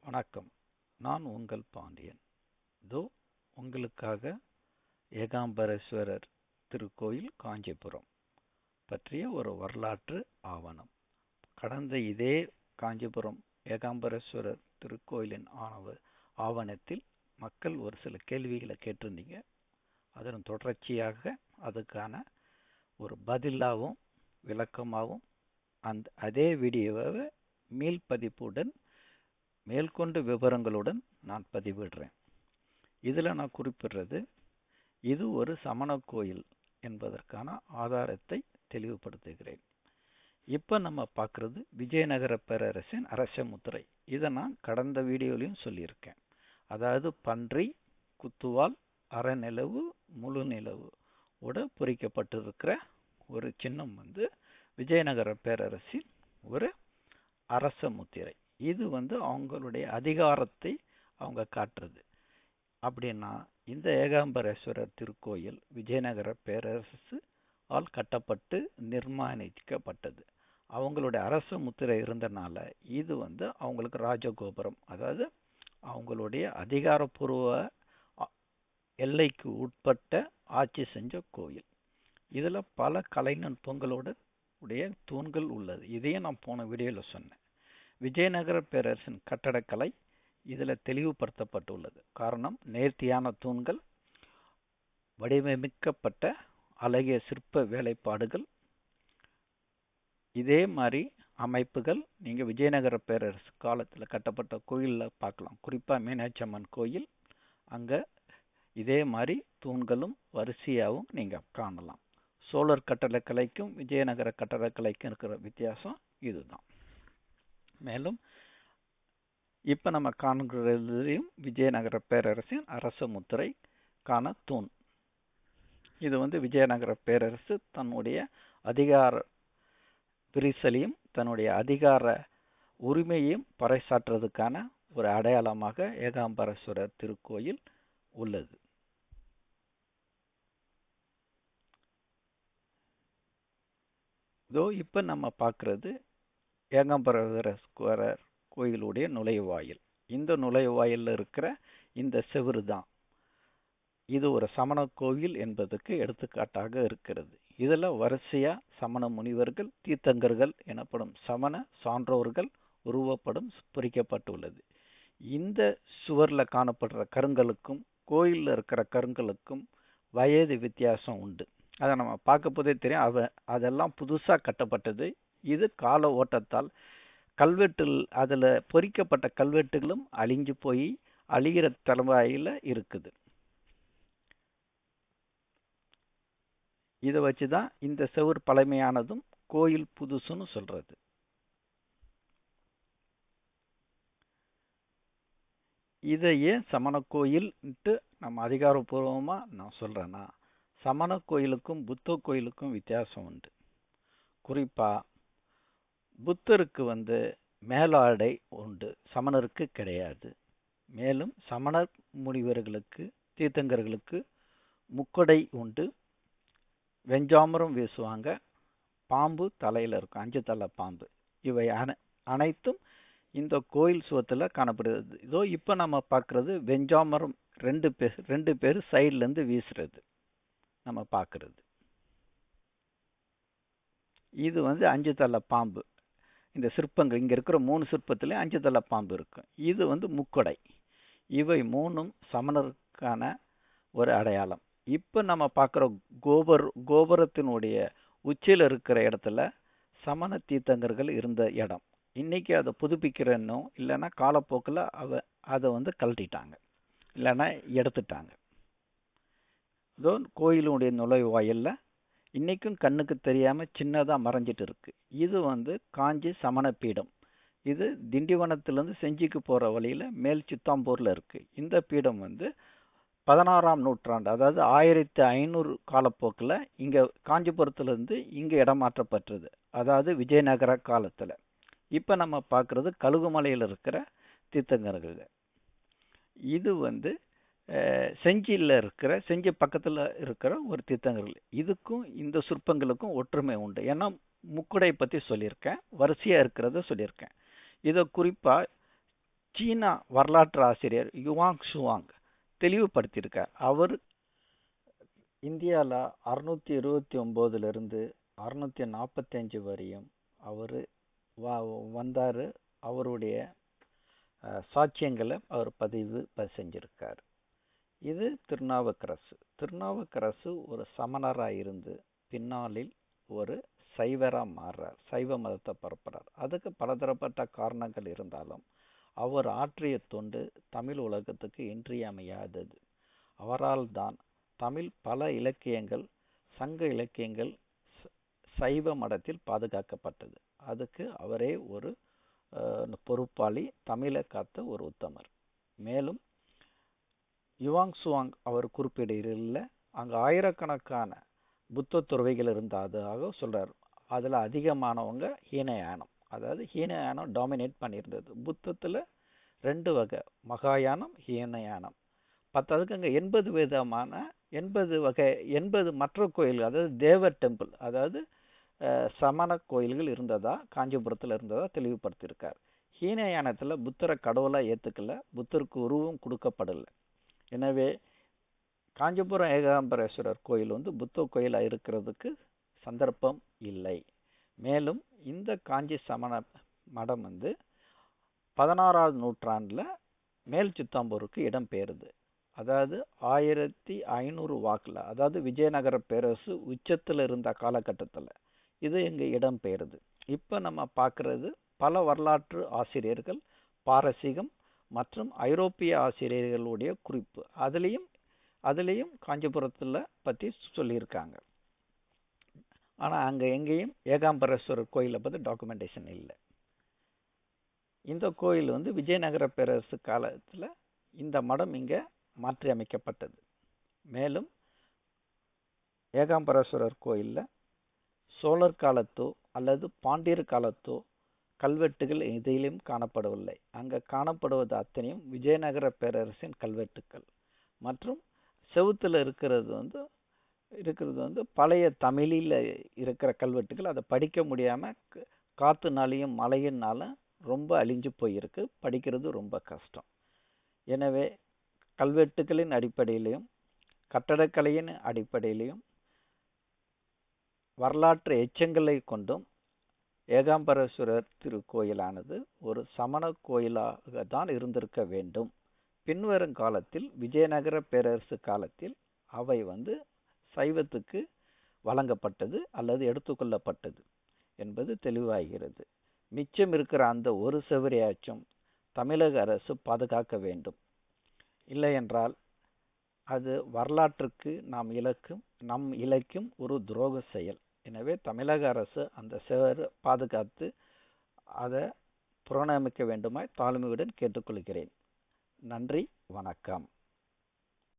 வணக்கம். நான் உங்கள் பாண்டியன். இதோ உங்களுக்காக ஏகாம்பரேஸ்வரர் திருக்கோயில் காஞ்சிபுரம் பற்றிய ஒரு வரலாற்று ஆவணம். கடந்த இதே காஞ்சிபுரம் ஏகாம்பரேஸ்வரர் திருக்கோயிலின் ஆவணத்தில் மக்கள் ஒரு சில கேள்விகளை கேட்டிருந்தீங்க. அதன் தொடர்ச்சியாக அதுக்கான ஒரு பதிலாகவும் விளக்கமாகவும் அதே வீடியோவை மீள்பதிப்புடன் மேற்கொண்டு விவரங்களுடன் நான் பதிவிடுறேன். இதில் நான் குறிப்பிடுறது இது ஒரு சமண கோயில் என்பதற்கான ஆதாரத்தை தெளிவுபடுத்துகிறேன். இப்போ நம்ம பார்க்குறது விஜயநகர பேரரசின் அரச முத்திரை. இதை நான் கடந்த வீடியோலையும் சொல்லியிருக்கேன். அதாவது பன்றி, குத்துவால், அறநிலவு, முழு நிலவு உட பொறிக்கப்பட்டிருக்கிற ஒரு சின்னம் விஜயநகர பேரரசின் ஒரு அரச முத்திரை. இது அவங்களுடைய அதிகாரத்தை அவங்க காட்டுறது. அப்படின்னா இந்த ஏகாம்பரேஸ்வரர் திருக்கோயில் விஜயநகர பேரரசு ஆல் கட்டப்பட்டு நிர்மாணிக்கப்பட்டது. அவங்களுடைய அரச முத்திரை இருந்தனால இது அவங்களுக்கு ராஜகோபுரம், அதாவது அவங்களுடைய அதிகாரப்பூர்வ எல்லைக்கு உட்பட்ட ஆட்சி செஞ்ச கோயில். இதில் பல கலைநுட்பங்களோட உடைய தூண்கள் உள்ளது. இதையும் நான் போன வீடியோவில் சொன்னேன். விஜயநகர பேரரசின் கட்டடக்கலை இதில் தெளிவுபடுத்தப்பட்டுள்ளது. காரணம், நேர்த்தியான தூண்கள், வடிவமைக்கப்பட்ட அழகிய சிற்ப வேலைப்பாடுகள், இதே மாதிரி அமைப்புகள் நீங்கள் விஜயநகர பேரரசு காலத்தில் கட்டப்பட்ட கோயிலில் பார்க்கலாம். குறிப்பாக மீனாட்சி அம்மன் கோயில், அங்கே இதே மாதிரி தூண்களும் வரிசையாகவும் நீங்கள் காணலாம். சோழர் கட்டடக்கலைக்கும் விஜயநகர கட்டடக்கலைக்கும் இருக்கிற வித்தியாசம் இதுதான். மேலும் இப்போ நம்ம காண்கிறதையும் விஜயநகர பேரரசின் அரச முத்திரை காண தூண். இது விஜயநகர பேரரசு தன்னுடைய அதிகார விரிசலையும் தன்னுடைய அதிகார உரிமையையும் பறைசாற்றுவதற்கான ஒரு அடையாளமாக ஏகாம்பரேஸ்வரர் திருக்கோயில் உள்ளது. இதோ இப்போ நம்ம பார்க்குறது ஏகாம்பரேஸ்வரர் கோயிலுடைய நுழைவாயில். இந்த நுழைவாயிலில் இருக்கிற இந்த செவுறு தான் இது ஒரு சமண கோயில் என்பதற்கு எடுத்துக்காட்டாக இருக்கிறது. இதில் வரிசையாக சமண முனிவர்கள், தீர்த்தங்கர்கள் எனப்படும் சமண சான்றோர்கள் உருவப்படம் பொறிக்கப்பட்டுள்ளது. இந்த சுவரில் காணப்படுற கருங்கலுக்கும் கோயிலில் இருக்கிற கருங்கலுக்கும் வயது வித்தியாசம் உண்டு. அதை நம்ம பார்க்க போதே தெரியும். அதெல்லாம் புதுசாக கட்டப்பட்டது. இது கால ஓட்டத்தால் கல்வெட்டில் அதில் பொறிக்கப்பட்ட கல்வெட்டுகளும் அழிஞ்சு போய் அழிகிற தலைவாயில் இருக்குது. இதை வச்சு தான் இந்த செவுர் பழமையானதும் கோயில் புதுசுன்னு சொல்றது. இதை ஏன் சமண கோயில்ன்ட்டு நம்ம அதிகாரப்பூர்வமாக நான் சொல்கிறேன்னா, சமண கோயிலுக்கும் புத்த கோயிலுக்கும் வித்தியாசம் உண்டு. குறிப்பாக புத்தருக்கு மேலாடை உண்டு, சமணருக்கு கிடையாது. மேலும் சமணர் முனிவர்களுக்கு, தீர்த்தங்கர்களுக்கு முக்கொடை உண்டு, வெஞ்சாமரம் வீசுவாங்க, பாம்பு தலையில் இருக்கும், 5 தலை பாம்பு. இவை அனைத்தும் இந்த கோயில் சுவத்தில் காணப்படுகிறது. இதோ இப்போ நம்ம பார்க்குறது வெஞ்சாமரம் 2 பேர் சைட்லேருந்து வீசுறது நம்ம பார்க்குறது. இது 5 தலை பாம்பு. இந்த சிற்பங்கள் இங்கே இருக்கிற 3 சிற்பத்திலையும் 5 தலை பாம்பு இருக்கும். இது முக்கொடை. இவை 3ம் சமணருக்கான ஒரு அடையாளம். இப்போ நம்ம பார்க்குற கோபுரத்தினுடைய உச்சியில் இருக்கிற இடத்துல சமண தீர்த்தங்கர்கள் இருந்த இடம். இன்னைக்கு அதை புதுப்பிக்கிறன்னோ இல்லைன்னா காலப்போக்கில் அதை கழட்டிட்டாங்க, இல்லைன்னா எடுத்துட்டாங்க. இதோ கோயிலுடைய நுழைவாயிலில் இன்னைக்கும் கண்ணுக்கு தெரியாமல் சின்னதாக மறைஞ்சிட்டு இருக்கு. இது காஞ்சி சமண பீடம். இது திண்டிவனத்திலேருந்து செஞ்சிக்கு போகிற வழியில் மேல் சித்தாம்பூரில் இருக்குது. இந்த பீடம் 16ஆம் நூற்றாண்டு, அதாவது 1500 காலப்போக்கில் இங்கே காஞ்சிபுரத்துலேருந்து இங்கே இடமாற்றப்பட்டது, அதாவது விஜயநகர காலத்தில். இப்போ நம்ம பார்க்குறது கழுகுமலையில் இருக்கிற தீர்த்தங்கர்கள். இது செஞ்சி பக்கத்தில் இருக்கிற ஒரு தீர்த்தங்கர்கள். இதுக்கும் இந்த சிற்பங்களுக்கும் ஒற்றுமை உண்டு. ஏன்னா முக்குடை பற்றி சொல்லியிருக்கேன், வரிசையாக இருக்கிறத சொல்லியிருக்கேன். இதை குறிப்பாக சீனா வரலாற்று ஆசிரியர் யுவாங் ஷுவாங் தெளிவுபடுத்தியிருக்கார். அவர் இந்தியாவில் 629 645 வரையும் அவர் வந்தார். அவருடைய சாட்சியங்களை அவர் பதிவு செஞ்சிருக்கார். இது திருநாவுக்கரசு ஒரு சமணராக இருந்து பின்னாளில் ஒரு சைவரா மாறுறார், சைவ மதத்தை பரப்புறார். அதுக்கு பலதரப்பட்ட காரணங்கள் இருந்தாலும் அவர் ஆற்றிய தொண்டு தமிழ் உலகத்துக்கு இன்றியமையாதது. அவரால் தான் தமிழ் பல இலக்கியங்கள், சங்க இலக்கியங்கள் சைவ மடத்தில் பாதுகாக்கப்பட்டது. அதுக்கு அவரே ஒரு பொறுப்பாளி, தமிழை காத்த ஒரு உத்தமர். மேலும் யுவாங் சுவாங் அவர் குறிப்பிடையில் அங்கே ஆயிரக்கணக்கான புத்த துறவிகள் இருந்ததாக சொல்றார். அதில் அதிகமானவங்க ஹீனயானம், அதாவது ஹீனயானம் டாமினேட் பண்ணியிருந்தது. புத்தத்தில் 2 வகை, மகாயானம், ஹீனயானம். பத்தாவதுக்கு அங்கே 80 விதமான 80 மற்ற கோயில்கள், அதாவது தேவர் டெம்பிள், அதாவது சமண கோயில்கள் இருந்ததா, காஞ்சிபுரத்தில் இருந்ததா தெளிவுபடுத்தியிருக்கார். ஹீனயானத்தில் புத்தரை கடவுளாக ஏற்றுக்கல, புத்தருக்கு உருவம் கொடுக்கப்படலை. எனவே காஞ்சிபுரம் ஏகாம்பரேஸ்வரர் கோயில் புத்த கோயிலாக இருக்கிறதுக்கு சந்தர்ப்பம் இல்லை. மேலும் இந்த காஞ்சி சமண மடம் 16ஆவது நூற்றாண்டில் மேல் சித்தாம்பூருக்கு இடம் பெயருது. அதாவது 1500 வாக்கில், அதாவது விஜயநகர பேரரசு உச்சத்தில் இருந்த காலகட்டத்தில் இது இங்கே இடம் பெயருது. இப்போ நம்ம பார்க்குறது பல வரலாற்று ஆசிரியர்கள், பாரசீகம் மற்றும் ஐரோப்பிய ஆசிரியர்களுடைய குறிப்பு, அதுலேயும் காஞ்சிபுரத்தில் பற்றி சொல்லியிருக்காங்க. ஆனால் அங்கே எங்கேயும் ஏகாம்பரேஸ்வரர் கோயிலை பற்றி டாக்குமெண்டேஷன் இல்லை. இந்த கோயில் விஜயநகர பேரரசு காலத்தில் இந்த மடம் இங்கே மாற்றி அமைக்கப்பட்டது. மேலும் ஏகாம்பரேஸ்வரர் கோயிலில் சோழர் காலத்தோ அல்லது பாண்டியர் காலத்தோ கல்வெட்டுகள் எதிலும் காணப்படவில்லை. அங்கே காணப்படுவது அத்தனையும் விஜயநகர பேரரசின் கல்வெட்டுக்கள். மற்றும் செவுத்தில் இருக்கிறது பழைய தமிழில் இருக்கிற கல்வெட்டுகள். அதை படிக்க முடியாமல் காற்றுனாலையும் மழையினாலும் ரொம்ப அழிஞ்சு போயிருக்கு, படிக்கிறது ரொம்ப கஷ்டம். எனவே கல்வெட்டுகளின் அடிப்படையிலையும் கட்டடக்கலையின் அடிப்படையிலையும் வரலாற்று எச்சங்களை கொண்டும் ஏகாம்பரேஸ்வரர் திருக்கோயிலானது ஒரு சமண கோயிலாக தான் இருந்திருக்க வேண்டும். பின்வரும் காலத்தில் விஜயநகர பேரரசு காலத்தில் அவை சைவத்துக்கு வழங்கப்பட்டது அல்லது எடுத்துக்கொள்ளப்பட்டது என்பது தெளிவாகிறது. மிச்சம் இருக்கிற அந்த ஒரு செவரையாச்சும் தமிழக அரசு பாதுகாக்க வேண்டும். இல்லை என்றால் அது வரலாற்றுக்கு நம் இலக்கும் ஒரு துரோக செயல். எனவே தமிழக அரசு அந்த செவரை பாதுகாத்து அதை புறணமிக்க வேண்டுமாய் தாழ்மையுடன் கேட்டுக்கொள்கிறேன். நன்றி, வணக்கம்.